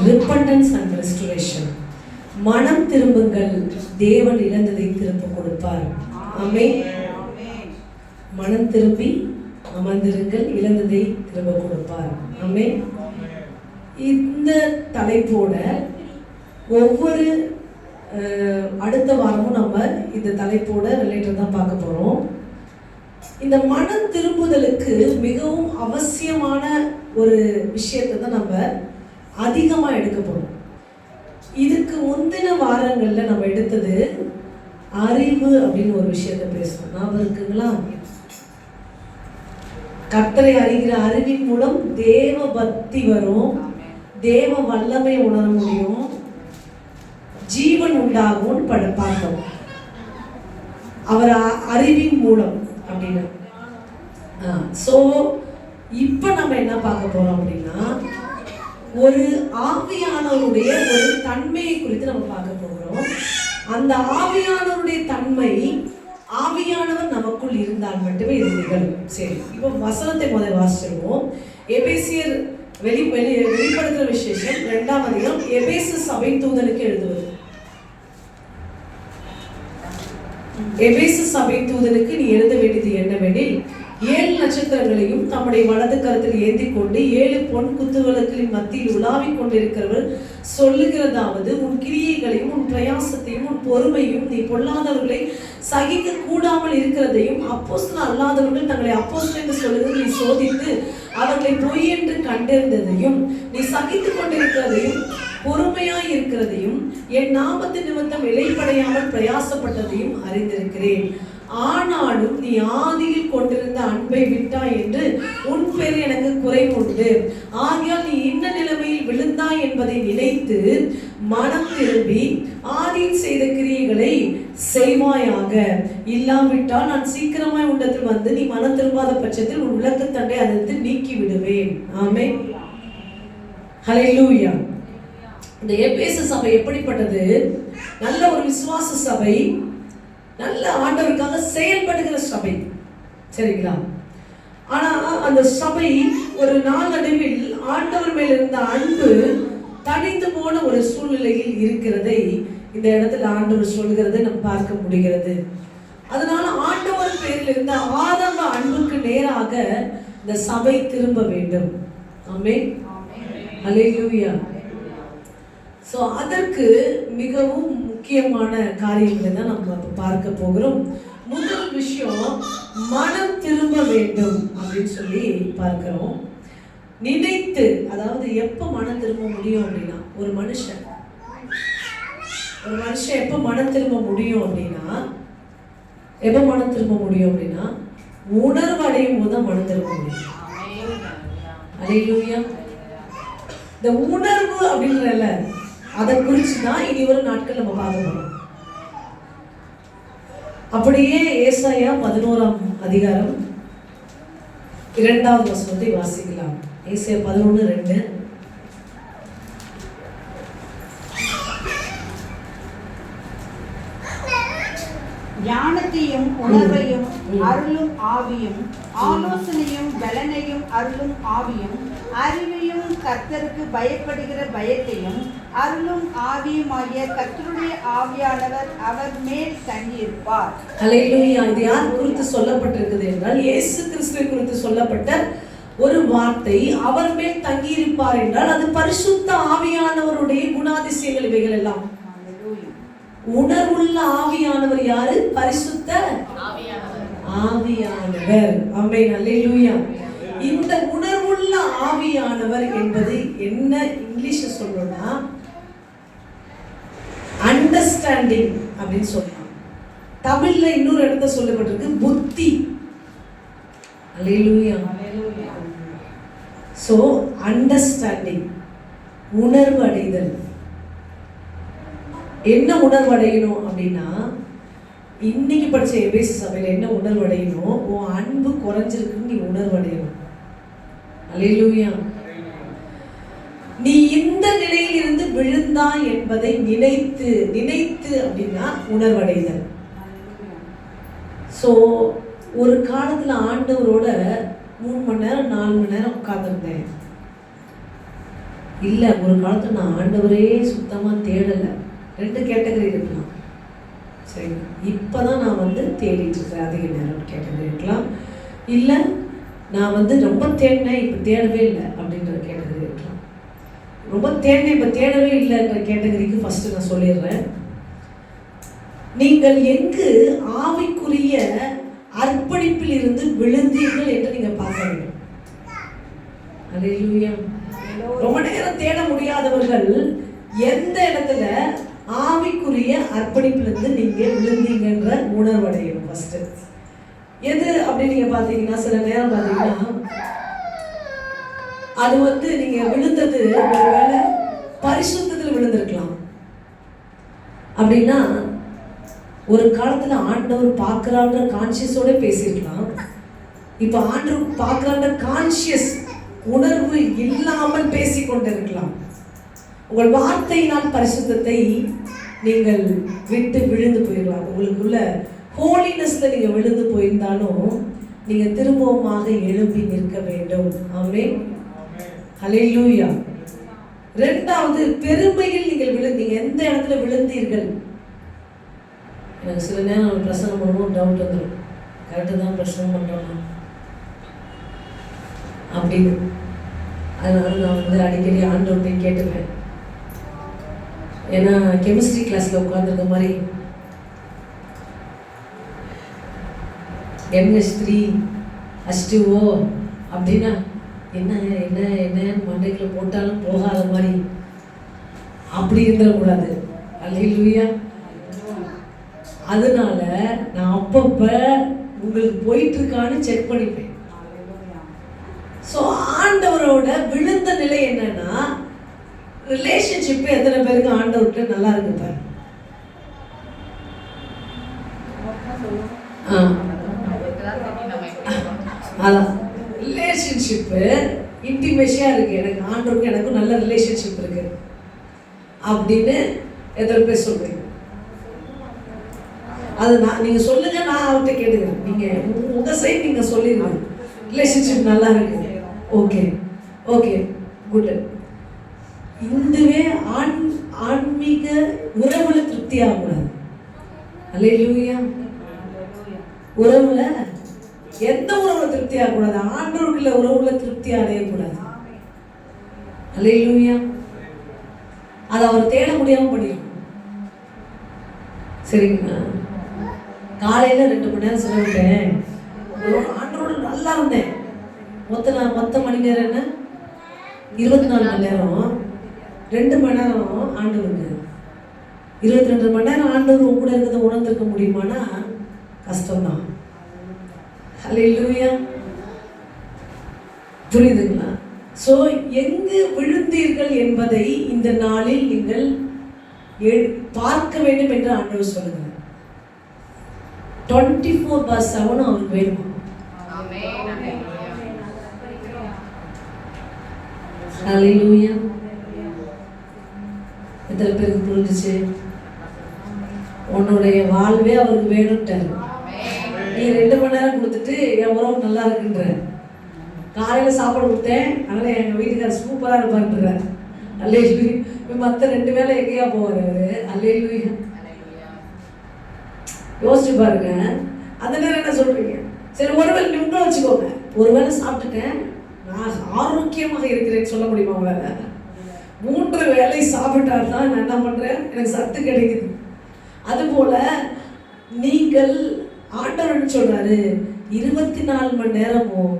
repentance and restoration. மனம் திரும்புங்கள், தேவன் இழந்ததை திரும்ப கொடுப்பார். ஆமென். மனம் திரும்பி அமர்ந்திருங்கள், இழந்ததை திரும்ப கொடுப்பார். ஆமென். இந்த தலைப்போட ஒவ்வொரு அடுத்த வாரமும் நம்ம இந்த தலைப்போட ரிலேட்டட் தான் பார்க்க போறோம். இந்த மனம் திரும்புதலுக்கு மிகவும் அவசியமான ஒரு விஷயத்தை தான் நம்ம அதிகமாக எடுக்க போறோம். இதுக்கு முந்தின வாரங்களில் நம்ம எடுத்தது அறிவு அப்படின்னு ஒரு விஷயத்தை பேசணும். ஞாபகம் இருக்குங்களா? கர்த்தரை அறிகிற அறிவின் மூலம் தேவ பக்தி வரும், தேவ வல்லமை உணர முடியும், ஜீவன் உண்டாகும் பார்த்தோம். அவர் அறிவின் மூலம் அப்படின்னு. ஸோ இப்போ நம்ம என்ன பார்க்க போறோம் அப்படின்னா, ஒரு ஆவியானவருடைய ஒரு தன்மையை குறித்து நம்ம பார்க்க போகிறோம். அந்த ஆவியானவருடைய தன்மை, ஆவியானவர் நமக்குள் இருந்தால் மட்டுமே இது நிகழும். சரி, இப்போ வசனத்தை முதல் வாசிச்சிருவோம். எபேசியர் வெளிப்படுத்துகிற விசேஷம் 2ஆம் அதிகாரம், எபேசு சபை தூதனுக்கு எழுதுவது. எபேசு சபை தூதனுக்கு நீ எழுத வேண்டியது என்னவெனில், 7 நட்சத்திரங்களையும் தம்முடைய வலது கரத்தில் ஏந்தி கொண்டு 7 பொன் குத்துவிளக்குகளின் மத்தியில் உலாவிக் கொண்டிருக்கிறவர் சொல்லுகிறதாவது, உன் கிரியைகளையும் உன் பிரயாசத்தையும் உன் பொறுமையும் நீ பொல்லாதவர்களை சகிக்க கூடாமல் இருக்கிறதையும் அப்போஸ்தலர் அல்லாதவர்கள் தங்களை அப்போஸ்தலர் என்று சொல்லுகிறது நீ சோதித்து அவர்களை பொய் என்று கண்டறிந்ததையும் நீ சகித்துக் கொண்டிருக்கிறதையும் பொறுமையாய் இருக்கிறதையும் என் நாமத்தின் நிமித்தம் இலைப்படையாமல் பிரயாசப்பட்டதையும் அறிந்திருக்கிறேன். ஆனாலும் நீ ஆதியில் கொண்டிருந்த அன்பை விட்டாய் என்று உன் பேர் எனக்கு குறைவுண்டு. ஆகையால் நீ இன்ன நிலைமையில் விழுந்தாய் என்பதை நினைத்து மனம் திரும்பி ஆதியில் செய்த கிரியைகளை செய்வாயாக. இல்லாவிட்டால் நான் சீக்கிரமாய் உண்டத்தில் வந்து நீ மனம் திரும்பாத பட்சத்தில் உன் விளக்கு தண்டை அதிலிருந்து நீக்கி விடுவேன். ஆமென். ஹல்லேலூயா. இந்த எபேசு சபை எப்படிப்பட்டது? நல்ல ஒரு விசுவாச சபை, நல்ல ஆண்டவருக்காக செயல்படுகிற சபை. சரிங்களா? ஆனா அந்த சபை ஒரு நாளடைவில் ஆண்டவர் மேல் இருந்த அன்பு தனிந்து போன ஒரு சூழ்நிலையில் இருக்கிறதை இந்த இடத்துல ஆண்டவர் சொல்கிறதை நம்ம பார்க்க முடிகிறது. அதனால ஆண்டவர் பேரில் இருந்த ஆரம்ப அன்புக்கு நேராக இந்த சபை திரும்ப வேண்டும். ஆமென். ஹல்லேலூயா. ஸோ அதற்கு மிகவும் முக்கியமான காரியங்களை தான் நம்ம பார்க்க போகிறோம். முதல் விஷயம், மனம் திரும்ப வேண்டும் அப்படின்னு சொல்லி பார்க்கிறோம். நினைத்து, அதாவது எப்போ மனம் திரும்ப முடியும் அப்படின்னா, ஒரு மனுஷன் எப்போ மனம் திரும்ப முடியும் அப்படின்னா, உணர்வு அடையும் போது தான் மனம் திரும்ப முடியும். அல்லேலூயா. இந்த உணர்வு அப்படின்றல அதை குறித்து தான் இனி ஒரு நாட்கள் நம்ம பார்க்க போறோம். அப்படியே ஏசாயா 11ஆம் அதிகாரம் 2வது வசனத்தை வாசிக்கலாம். ஏசாயா 11:2. ஞானத்தையும் உணர்வையும் அருளும் ஆவியும், ஆலோசனையும் பலனையும் அருளும் ஆவியும், அறிவையும் கர்த்தருக்கு பயப்படுகிற பயத்தையும் அருளும் ஆவியும் ஆகிய கர்த்தருடைய ஆவியானவர் அவர் மேல் தங்கியிருப்பார். ஹல்லேலூயா. இது யார் குறித்து சொல்லப்பட்டிருக்குது என்றால், இயேசு கிறிஸ்துவை குறித்து சொல்லப்பட்ட ஒரு வார்த்தை. அவர் மேல் தங்கியிருப்பார் என்றால் அது பரிசுத்த ஆவியானவருடைய குணாதிசயங்கள் இவைகள் எல்லாம். உணர்வுள்ள ஆவியானவர் யாரு? பரிசுத்த ஆவியானவர். ஆமென். அல்லேலூயா. இந்த உணர்வுள்ள ஆவியானவர் என்பது என்ன இங்கிலீஷ்ல சொல்லணும்னா அண்டர்ஸ்டாண்டிங் அப்படின்னு சொல்லலாம். தமிழ்ல இன்னொரு இடத்துல சொல்லப்பட்டிருக்கு புத்தி. அல்லேலூயா. சோ அண்டர்ஸ்டாண்டிங், உணர்வு அடைதல். என்ன உணர்வு அடையணும் அப்படின்னா, இன்னைக்கு படிச்ச எபேசு சபையில என்ன உணர்வு அடையணும்? உன் அன்பு குறைஞ்சிருக்குன்னு நீ உணர்வு அடையணும். அல்லேலூயா. நீ இந்த நிலையில் இருந்து விழுந்தாய் என்பதை நினைத்து அப்படின்னா உணர்வடைதல். ஸோ ஒரு காலத்துல ஆண்டவரோட 3 மணி நேரம் 4 மணி நேரம் உட்கார்ந்துருந்தேன். இல்லை ஒரு காலத்தில் நான் ஆண்டவரே சுத்தமாக தேடலை. 2 கேட்டகரி இருக்கலாம். சரிங்களா? இப்போ தான் நான் வந்து தேடிட்டு இருக்கிறேன். அதிக நேரம் கேட்டகரி இருக்கலாம். இல்லை நான் வந்து ரொம்ப தேடினேன் இப்போ தேடவே இல்லை அப்படின்ற கேட்டகரி இருக்கலாம். ரொம்ப தேடினேன் இப்போ தேடவே இல்லைன்ற கேட்டகரிக்கு ஃபஸ்ட்டு நான் சொல்லிடுறேன். நீங்கள் எங்கு ஆவிக்குரிய அர்ப்பணிப்பில் இருந்து விழுந்தீர்கள் என்று நீங்கள் பார்க்க வேண்டும். அல்லேலூயா. ரொம்ப நேரம் தேட முடியாதவர்கள் எந்த இடத்துல ஆவிக்குரிய அர்ப்பணிப்பிலிருந்து நீங்க விழுந்தீங்கன்ற உணர்வடையணும். ஃபர்ஸ்ட் எது அப்படி நீங்க பாத்தீங்கன்னா, சில நேரம் பாத்தீங்கன்னா அது வந்து நீங்க விழுந்தது ஒருவேளை பரிசுத்தத்தில் விழுந்திருக்கலாம். அப்படின்னா ஒரு காலத்துல ஆண்டவர் பார்க்கறான்ற கான்சியஸோட பேசியிருக்கலாம். இப்ப ஆண்டவர் பார்க்கறான்ற கான்சியஸ் உணர்வு இல்லாமல் பேசிக்கொண்டிருக்கலாம். உங்கள் வார்த்தையினால் பரிசுத்தத்தை நீங்கள் விட்டு விழுந்து போயிடலாம். உங்களுக்குள்ள ஹோலினஸ்ல நீங்க விழுந்து போயிருந்தாலும் நீங்க திரும்பவுமாக எழும்பி நிற்க வேண்டும். ஆமென். ஹல்லேலூயா. 2வது, பெருமையில் நீங்கள் விழுந்தீங்க. எந்த இடத்துல விழுந்தீர்கள்? எனக்கு சில நேரம் பிரசங்கம் பண்ணுவோம் டவுட் வந்துடும். கரெக்டாக தான் பிரசங்கம் பண்ணுறோம் அப்படின்னு. அதனால நான் வந்து அடிக்கடி ஆண்டவர்கிட்ட கேட்டுப்பேன். ஏன்னா கெமிஸ்ட்ரி கிளாஸ்ல உட்காந்துருக்க மாதிரி NH3 H2O அப்படின்னா என்ன என்ன என்னன்னு மண்டைக்குள்ள போட்டாலும் போகாத மாதிரி அப்படி இருந்துடக்கூடாது. அல்லேலூயா. அதனால நான் அப்பப்ப உங்களுக்கு போயிட்டு இருக்கான்னு செக் பண்ணிப்பேன். ஸோ ஆண்டவரோட விழுந்த நிலை என்னன்னா, ரிலேஷன்ஷிப் எத்தனை பேருக்கு ஆண்டவர்கிட்ட நல்லா இருக்கு பாரு. அதான் ரிலேஷன்ஷிப்பு இன்டிமேஷியா இருக்கு. எனக்கு ஆண்டவருக்கு எனக்கும் நல்ல ரிலேஷன்ஷிப் இருக்கு அப்படின்னு எத்தனை பேர் சொல்றீங்க? அது நான் நீங்க சொல்லுங்க, நான் அவர்கிட்ட கேட்டுக்கிறேன். நீங்க உங்க சைடு நீங்க சொல்லிடுங்க ரிலேஷன்ஷிப் நல்லா இருக்கு. Okay okay good. இதுவே ஆன்மீக உறவுல திருப்தி ஆகக்கூடாது. அல்லேலூயா. உறவுல எந்த உறவுல திருப்தி ஆகக்கூடாது? ஆண்டவருக்குள்ள உறவுல திருப்தி அடையக்கூடாது. அல்லேலூயா. அதை அவர் தேட முடியாம பண்ணிடும். சரிங்களா? காலையில 2 மணி நேரம் செலவிட்டேன், ஆண்டவரோட நல்லா இருந்தேன். மொத்த மணி நேரம் என்ன? 24 மணி நேரம். 2 மணி நேரம் ஆண்டவருக்கு. 22 மணி நேரம் ஆண்டவர் கூட இருக்கிறத உணர்ந்திருக்க முடியுமானா கஷ்டம்தான். ஹல்லேலூயா. புரியுதுங்களா? ஸோ எங்கு விழுந்தீர்கள் என்பதை இந்த நாளில் நீங்கள் பார்க்க வேண்டும் என்று ஆண்டவர் சொல்லுங்க. 24/7 அவருக்கு வேணுமா? ஹல்லேலூயா. எத்தனை பேருக்கு புரிஞ்சிச்சு? உன்னுடைய வாழ்வே அவருக்கு வேணும்ட்டாரு. நீ 2 மணி நேரம் கொடுத்துட்டு என் உறவு நல்லா இருக்குன்ற. காலையில சாப்பாடு கொடுத்தேன், அதனால எங்க வீட்டுக்காரர் சூப்பரா இருப்பாருன்ற. அல்லேலூயா. மற்ற 2 வேளை எங்கேயா போவார் அவரு? அல்லேலூயா. யோசிச்சு பாருங்க. அந்த நேரம் என்ன சொல்றீங்க? சரி, ஒருவேளை நிமிடம் வச்சுக்கோங்க. ஒருவேளை சாப்பிட்டுட்டேன், நான் ஆரோக்கியமாக இருக்கிறேன்னு சொல்ல முடியுமா உங்களால? 3 வேளை சாப்பிட்டால்தான் நான் என்ன பண்றேன், எனக்கு சத்து கிடைக்குது. அதுபோல நீங்கள் ஆண்டவர் சொல்றாரு, 24 மணி நேரமும்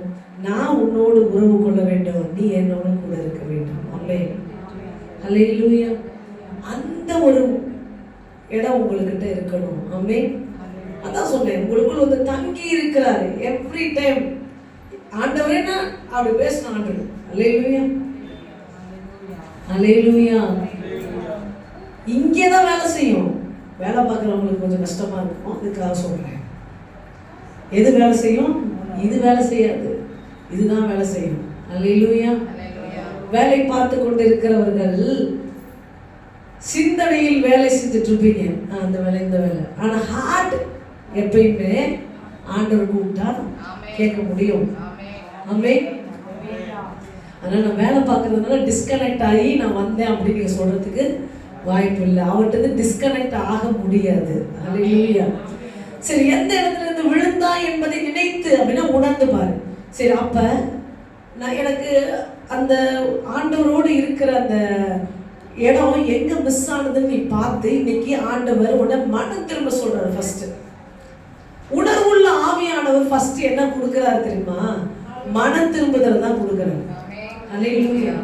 நான் உன்னோடு உறவு கொள்ள வேண்டும், நீ என்னோட கூட இருக்க வேண்டும். ஆமென். ஹல்லேலூயா. அந்த ஒரு இடம் உங்கள்கிட்ட இருக்கணும். ஆமென். அதான் சொன்னேன், உங்களுக்குள்ள வந்து தங்கி இருக்கிறாரு எவ்ரி டைம். ஆண்டவரே நான் அப்படி பேசணும். ஆண்டவர் அல்லேலூயா. அல்லேலூயா. இங்கே தான் வேலை செய்யும். வேலை பார்க்குறவங்களுக்கு கொஞ்சம் கஷ்டமா இருக்கும், அதுக்காக சொல்றேன். எது வேலை செய்யும்? இது வேலை செய்யாது, இதுதான் வேலை செய்யும். அல்லேலூயா. வேலை பார்த்து கொண்டு இருக்கிறவர்கள் சிந்தனையில் வேலை செஞ்சுட்டு இருப்பீங்க, அந்த வேலை இந்த வேலை. ஆனா ஹார்ட் எப்பயுமே ஆண்டவர் கூப்பிட்டா கேட்க முடியும். ஆமென். அதனால் நான் வேலை பார்க்கறதுனால டிஸ்கனெக்ட் ஆகி நான் வந்தேன் அப்படின்னு நீங்கள் சொல்கிறதுக்கு வாய்ப்பு இல்லை. அவர்கிட்ட டிஸ்கனெக்ட் ஆக முடியாது. அல்லேலூயா. சரி, எந்த இடத்துல இருந்து விழுந்தா என்பதை நினைத்து அப்படின்னா உணர்ந்து பாரு. சரி, அப்போ நான் எனக்கு அந்த ஆண்டவரோடு இருக்கிற அந்த இடம் எங்கே மிஸ் ஆனதுன்னு நீ பார்த்து இன்னைக்கு ஆண்டவர் உன்னை மனம் திரும்ப சொல்கிறார். ஃபஸ்ட்டு உணர்வுள்ள ஆவியானவர் ஃபர்ஸ்ட் என்ன கொடுக்குறாரு தெரியுமா? மனம் திரும்புதல் தான் கொடுக்குறாரு. அல்லேலூயா.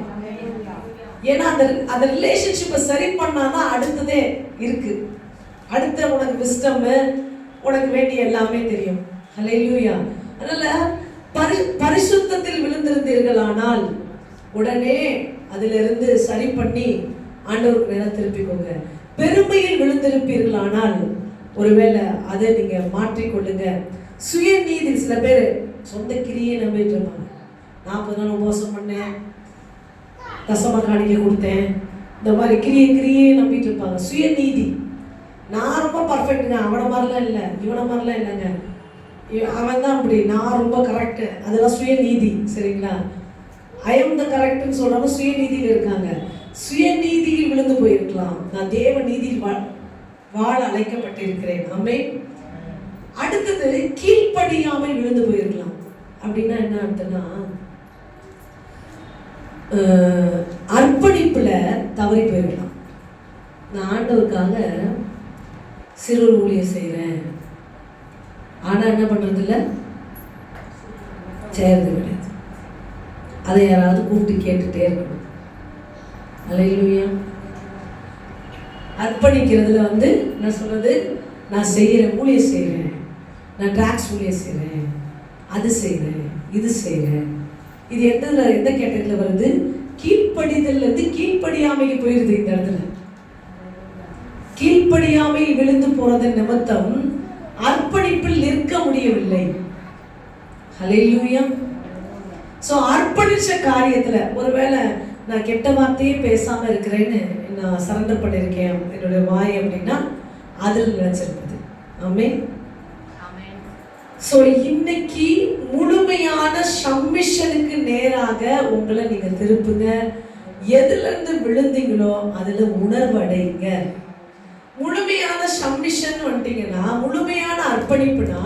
ஏன்னா அந்த ரிலேஷன்ஷிப்பை சரி பண்ணாதான் அடுத்ததே இருக்கு. அடுத்த உனக்கு விஸ்டம், உனக்கு வேண்டிய எல்லாமே தெரியும். அல்லேலூயா. அதனால பரிசுத்தத்தில் விழுந்திருந்தீர்கள் ஆனால் உடனே அதிலிருந்து சரி பண்ணி ஆண்டவருக்கு நேரம் திருப்பிக்கோங்க. பெருமையில் விழுந்திருப்பீர்கள் ஆனால் ஒருவேளை அதை நீங்க மாற்றிக்கொள்ளுங்க. சுயநீதி, சில பேர் சொந்த கிரியை நம்பிட்டு இருப்பாங்க. 40 நாள் உபவாசம் பண்ணேன், தசம காணிக்கை கொடுத்தேன், இந்த மாதிரி கிரியை நம்பிட்டு இருப்பாங்க. சுயநீதி, நான் ரொம்ப பர்ஃபெக்ட்டுங்க, அவனை மாதிரிலாம் இல்லை, இவனை மாதிரிலாம் இல்லைங்க, அவன் தான் அப்படி, நான் ரொம்ப கரெக்டு, அதெல்லாம் சுயநீதி. சரிங்களா? ஐ எம் த கரெக்ட்னு சொல்றாங்க, சுயநீதியில் இருக்காங்க. சுயநீதியில் விழுந்து போயிருக்கலாம். நான் தேவ நீதியில் வாழ அழைக்கப்பட்டிருக்கிறேன். ஆமென். அடுத்தது கீழ்ப்படியாமல் விழுந்து போயிருக்கலாம். அப்படின்னா என்ன அர்த்தம்னா, அர்ப்பணிப்புல தவறி போயிருக்கலாம். நான் ஆண்டவருக்காக சிறு ஊழியம் செய்கிறேன், ஆனா என்ன பண்றது இல்லை, செய்யறது கிடையாது. அதை யாராவது கூப்பிட்டு கேட்டுட்டே இருக்கணும். அல்லேலூயா. அர்ப்பணிக்கிறதுல என்ன சொல்றது, நான் செய்கிறேன், ஊழியம் செய்கிறேன், நான் ட்ராக்ஸ் ஊழியம் செய்கிறேன், அது செய்கிறேன், இது செய்கிறேன். இது எந்த கேட்டகரியில் வருது? கீழ்ப்படிதல்லேருந்து கீழ்ப்படியாமைக்கு போயிருது. இந்த இடத்துல கீழ்ப்படியாமை விழுந்து போறதன் நிமித்தம் அர்ப்பணிப்பில் நிற்க முடியவில்லை. ஹல்லேலூயா. ஸோ அர்ப்பணிச்ச காரியத்துல ஒருவேளை நான் கெட்ட வார்த்தையே பேசாம இருக்கிறேன்னு நான் சரண்டர் பண்ணியிருக்கேன் என்னுடைய வாய் அப்படின்னா அதில் நினைச்சிருக்குது. ஆமென். ஸோ இன்னைக்கு முழுமையான சம்மிஷனுக்கு நேராக உங்களை நீங்க திருப்புங்க. எதுல இருந்து விழுந்தீங்களோ அதுல உணர்வு அடைங்க. முழுமையான சம்மிஷன் வந்துட்டீங்கன்னா, முழுமையான அர்ப்பணிப்புனா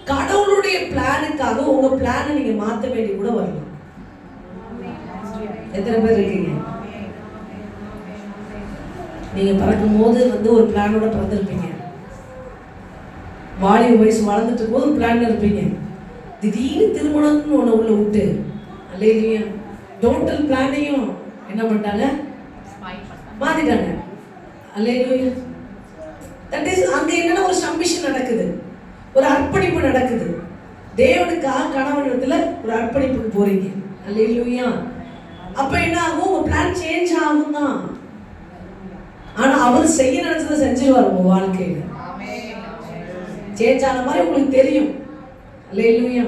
கடவுளுடைய பிளானுக்காக உங்க பிளானை நீங்க மாற்ற வேண்டி கூட வரலாம். எத்தனை பேர் இருக்கீங்க? நீங்க பறக்கும் போது ஒரு பிளானோட பிறந்திருப்பீங்க. வாலிப வயசு வளர்ந்துட்டு போது ஒரு பிளான்ல இருப்பீங்க. திடீர்னு திருமணம்னு ஒன்று உள்ள விட்டு, அல்லேலூயா, டோட்டல் பிளானையும் என்ன பண்ணிட்டாங்க, மாத்திட்டாங்க. அல்லேலூயா. தட் இஸ், அங்க என்னன்னா ஒரு சம்மிஷன் நடக்குது, ஒரு அர்ப்பணிப்பு நடக்குது. தேவனுக்காக கணவனிடத்துல ஒரு அர்ப்பணிப்புக்கு போறீங்க. அல்லேலூயா. அப்ப என்ன ஆகும், உங்க பிளான் சேஞ்ச் ஆகும் தான். ஆனா அவர் செய்ய நினைச்சதை செஞ்சிருவார் உங்க வாழ்க்கையில. சேஞ்ச் ஆன மாதிரி உங்களுக்கு தெரியும். அல்லேலூயா.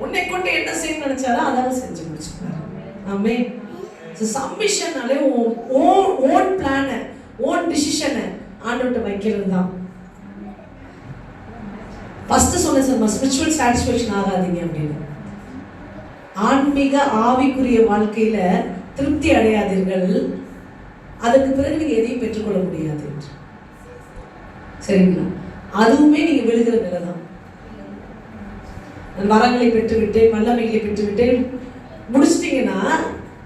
உன்னை கொண்டு என்ன செய்ய நினைச்சாரோ அதாவது செஞ்சு முடிச்சுப்பாரு. ஆமென். சப்மிஷன்னாலே ஓன் பிளானை, ஓன் டிசிஷனை ஆண்டவர்கிட்ட வைக்கிறது தான். ஃபர்ஸ்ட் சொன்ன சார், ஸ்பிரிச்சுவல் சாட்டிஸ்ஃபேக்ஷன் ஆகாதீங்க அப்படின்னு. ஆன்மீக ஆவிக்குரிய வாழ்க்கையில திருப்தி அடையாதீர்கள், அதுக்கு பிறகு நீங்க எதையும் பெற்றுக்கொள்ள முடியாது. சரிங்களா? அதுவுமே நீங்க விழுகிற நிலை தான். வரங்களை பெற்றுவிட்டேன், வல்லமைகளை பெற்றுவிட்டேன் முடிச்சிட்டீங்கன்னா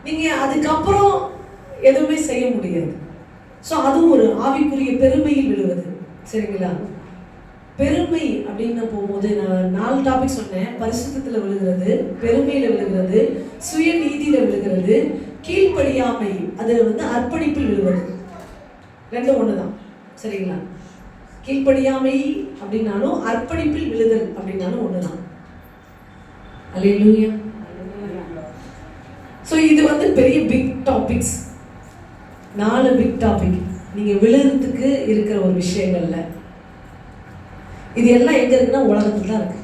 நீங்க அதுக்கப்புறம் எதுவுமே செய்ய முடியாது. ஸோ அதுவும் ஒரு ஆவிக்குரிய பெருமையில் விழுவது. சரிங்களா? பெருமை அப்படின்னு போகும்போது நான் 4 டாபிக் சொன்னேன். பரிசுத்தத்தில் விழுகிறது, பெருமையில விழுகிறது, சுயநீதியில விழுகிறது, கீழ்ப்படியாமை, அது அர்ப்பணிப்பில் விழுவது. ரெண்டும் ஒண்ணுதான். சரிங்களா? கீழ்ப்படியாமை அப்படின்னாலும் அர்ப்பணிப்பில் விழுதல் அப்படின்னாலும் ஒண்ணுதான். அல்லேலூயா. ஸோ இது பெரிய பிக் டாபிக்ஸ், 4 பிக் டாபிக் நீங்க விழுறதுக்கு இருக்கிற ஒரு விஷயங்கள்ல. இது எல்லாம் எங்க இருக்குன்னா உலகத்துல தான் இருக்கு.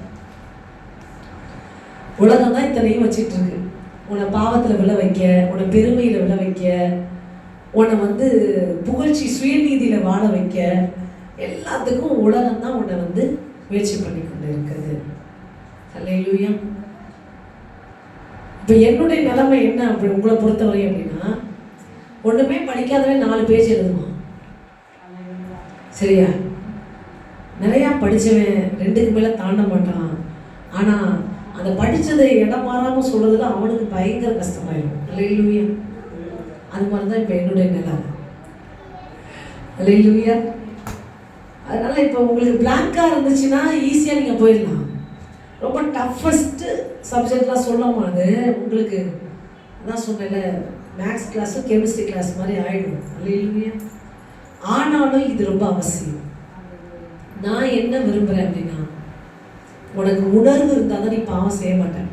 உலகம் தான் இத்தனையும் வச்சிட்டு இருக்கு. உன்னை பாவத்துல விழ வைக்க, உன்னை பெருமையில விழ வைக்க, உன்னை புகழ்ச்சி சுயநீதியில வாழ வைக்க, எல்லாத்துக்கும் உலகம் தான் உன்னை முயற்சி பண்ணி கொண்டு இருக்கிறது. அல்லேலூயா. இப்போ என்னுடைய நிலைமை என்ன அப்படி உங்களை பொறுத்தவரை அப்படின்னா, ஒன்றுமே படிக்காதவன் 4 பேஜ் எழுதுவான், சரியா? நிறையா படித்தவன் 2க்கு மேலே தாண்ட மாட்டான். ஆனால் அந்த படித்ததை இடம் மாறாமல் சொல்கிறதுல அவனுக்கு பயங்கர கஷ்டமாயிடும். அல்லேலூயா. அது மாதிரி தான் இப்போ என்னுடைய நிலை. அல்லேலூயா. அதனால் இப்போ உங்களுக்கு பிளாங்காக இருந்துச்சுன்னா ஈஸியாக நீங்கள் போயிடலாம். ரொம்ப டஃபஸ்ட்டு சப்ஜெக்ட்லாம் சொல்லும் போது உங்களுக்கு அதான் சொன்னேன்ல, மேக்ஸ் கிளாஸும் கெமிஸ்ட்ரி கிளாஸ் மாதிரி ஆகிடும். அல்லேலூயா. ஆனாலும் இது ரொம்ப அவசியம். நான் என்ன விரும்புகிறேன் அப்படின்னா, உனக்கு உணர்வு இருந்தால் தான் நீ பாவம் செய்ய மாட்டேன்.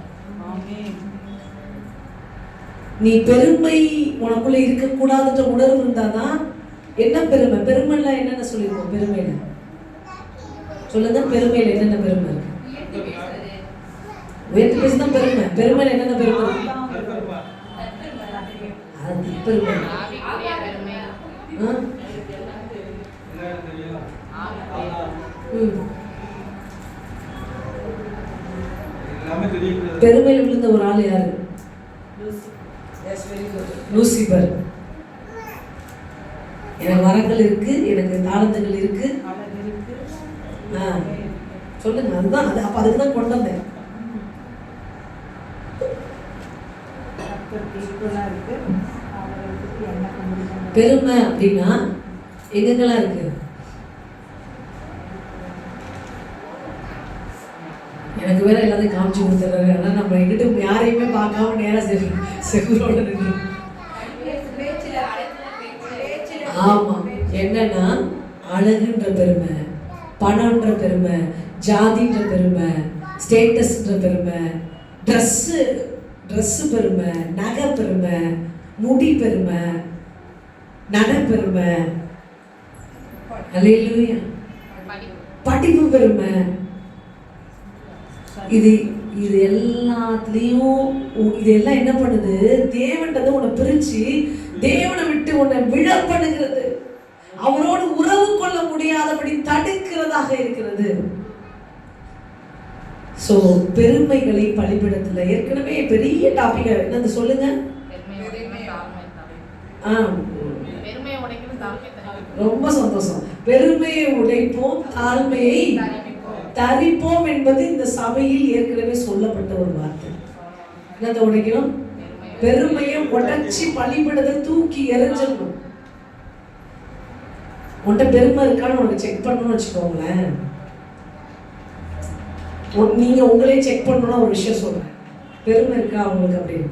நீ பெருமை உனக்குள்ள இருக்கக்கூடாதுன்ற உணர்வு இருந்தால் தான். என்ன பெருமை? பெருமைலாம் என்னென்ன சொல்லியிருக்கோம்? பெருமையில சொல்லுங்க, பெருமையில என்னென்ன பெருமை இருக்கு? உயர்த்து பேசி தான் பெருமை. பெருமையில என்னென்ன பெருமை இருக்கு? அது பெருமை. பெருமையில் விழுந்த ஒரு ஆள் யாரு? லூசிபர். எனக்கு வரங்கள் இருக்கு, எனக்கு தாளந்துகள் இருக்கு. சொல்லுங்க, அதுதான் அது. அப்ப அதுக்கு தான் கொண்டு வந்தேன். பெருமை அப்படின்னா எங்கெங்கெல்லாம் இருக்கு? எனக்கு வேற எல்லாத்தையும் காமிச்சு கொடுத்துறாரு. ஆனால் நம்ம எங்கிட்ட யாரையுமே பார்க்காம நேராக செகுரோட இருக்கு. ஆமாம், என்னன்னா அழகுன்ற பெருமை, பணம்ன்ற பெருமை, ஜாதின்ற பெருமை, ஸ்டேட்டஸ்ன்ற பெருமை, ட்ரெஸ்ஸு பெருமை, நகை பெருமை, முடி பெருமை, நட பெருமை, அல்லேலூயா, படிப்பு பெருமை. இது எல்லாத்துலேயும் இதெல்லாம் என்ன பண்ணுது? தேவன்றது உன்னை பிரித்து தேவனை விட்டு உன்னை விழ பண்ணுகிறது. அவரோடு உறவு கொள்ள முடியாதபடி தடுக்கிறதாக இருக்கிறது. ஸோ பெருமைகளை பலிபிடத்தில் ஏற்கனவே பெரிய டாபிக் என்னது சொல்லுங்க. ரொம்ப சந்தோஷம். பெருமையை உடைப்போம், தாழ்மையை தரிப்போம் என்பது இந்த சபையில் ஏற்கனவே சொல்லப்பட்ட ஒரு வார்த்தை. என்னத்தை உடைக்கணும்? பெருமையை உடைச்சி பலிபிடத்தை தூக்கி எறிஞ்சிடணும். உன்கிட்ட பெருமை இருக்கான்னு உனக்கு செக் பண்ணணும்னு வச்சுக்கோங்களேன். நீங்க உங்களே செக் பண்ணணும்னா ஒரு விஷயம் சொல்றேன். பெருமை இருக்கா உங்களுக்கு அப்படின்னு?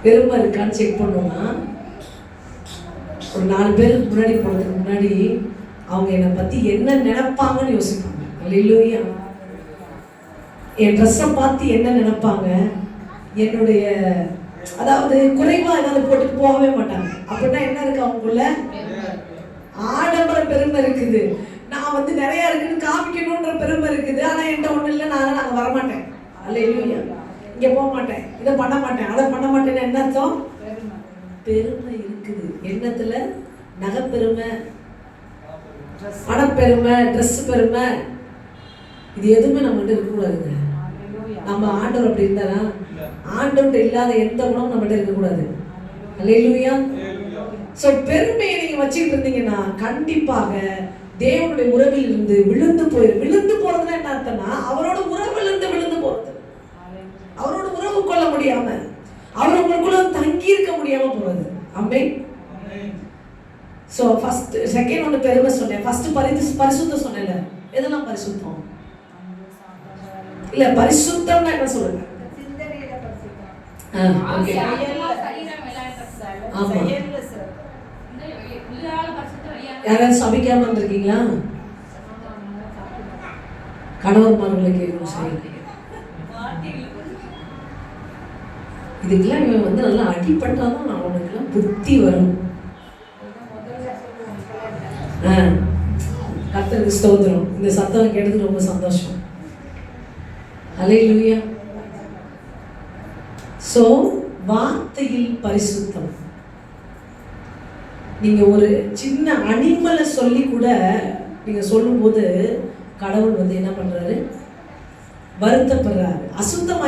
பெருமை இருக்கான்னு செக் பண்ணோம்னா, ஒரு 4 பேருக்கு முன்னாடி போனதுக்கு முன்னாடி அவங்க என்னை பற்றி என்ன நினைப்பாங்கன்னு யோசிப்பாங்க. அல்லேலூயா. என் ட்ரெஸ்ஸை பார்த்து என்ன நினைப்பாங்க, என்னுடைய அதாவது குறைவாக ஏதாவது போட்டுட்டு போகவே மாட்டாங்க. அப்படின்னா என்ன இருக்கு அவங்களுக்குள்ள? ஆடம்பர பெருமை இருக்குது. நான் வந்து நிறையா இருக்குன்னு காமிக்கணுன்ற பெருமை இருக்குது. ஆனால் என்கிட்ட ஒன்றும் இல்லை, நாங்கள் வரமாட்டேன். அல்லேலூயா. இங்கே போக மாட்டேன், இதை பண்ண மாட்டேன், அதை பண்ண மாட்டேன்னு என்ன அர்த்தம்? பெருமை இருக்குது. எண்ணத்துல நகைப்பெருமை, பணப்பெருமை, ட்ரெஸ் பெருமை, இது எதுவுமே நம்மகிட்ட இருக்கக்கூடாதுங்க. நம்ம ஆண்டவர் அப்படி இருந்தாரா? ஆண்டவர்கிட்ட இல்லாத எந்த குணமும் நம்மகிட்ட இருக்கக்கூடாது. அல்லேலூயா. ஸோ பெருமையை நீங்கள் வச்சுக்கிட்டு இருந்தீங்கன்னா கண்டிப்பாக தேவனுடைய உறவில் இருந்து விழுந்து போறதுன்னா என்ன அர்த்தம்னா, அவரோட உறவில் இருந்து விழுந்து போறது. அவரோட உறவு கொள்ள முடியாம, அவர் உங்களுக்குள்ள தங்கி இருக்க முடியாம போறது. ஆமென். ஸோ ஃபர்ஸ்ட் செகண்ட் ஒன்று பெருமை சொன்னேன். ஃபர்ஸ்ட் பரிசுத்தம் சொன்னேன்ல. எதெல்லாம் பரிசுத்தம்? இல்ல பரிசுத்தம்னா என்ன சொல்லுங்க? ஆமா. யாராவது சபிக்காம இருந்திருக்கீங்களா? கணவன்மார்களை கேட்கணும். சரி, இதுக்கெல்லாம் இவன் வந்து நல்லா அடிப்பட்டாதான் நான் உனக்குலாம் புத்தி வரும். கர்த்தருக்கு ஸ்தோத்திரம். இந்த சத்தம் கேட்டது ரொம்ப சந்தோஷம். அல்லேலூயா. ஸோ வார்த்தையில் பரிசுத்தம். நீங்க ஒரு சின்ன அனிமலை சொல்லி கூட நீங்க சொல்லும்போது கடவுள் வந்து என்ன பண்றாரு? வருத்தப்படுறாரு. அசுத்தம்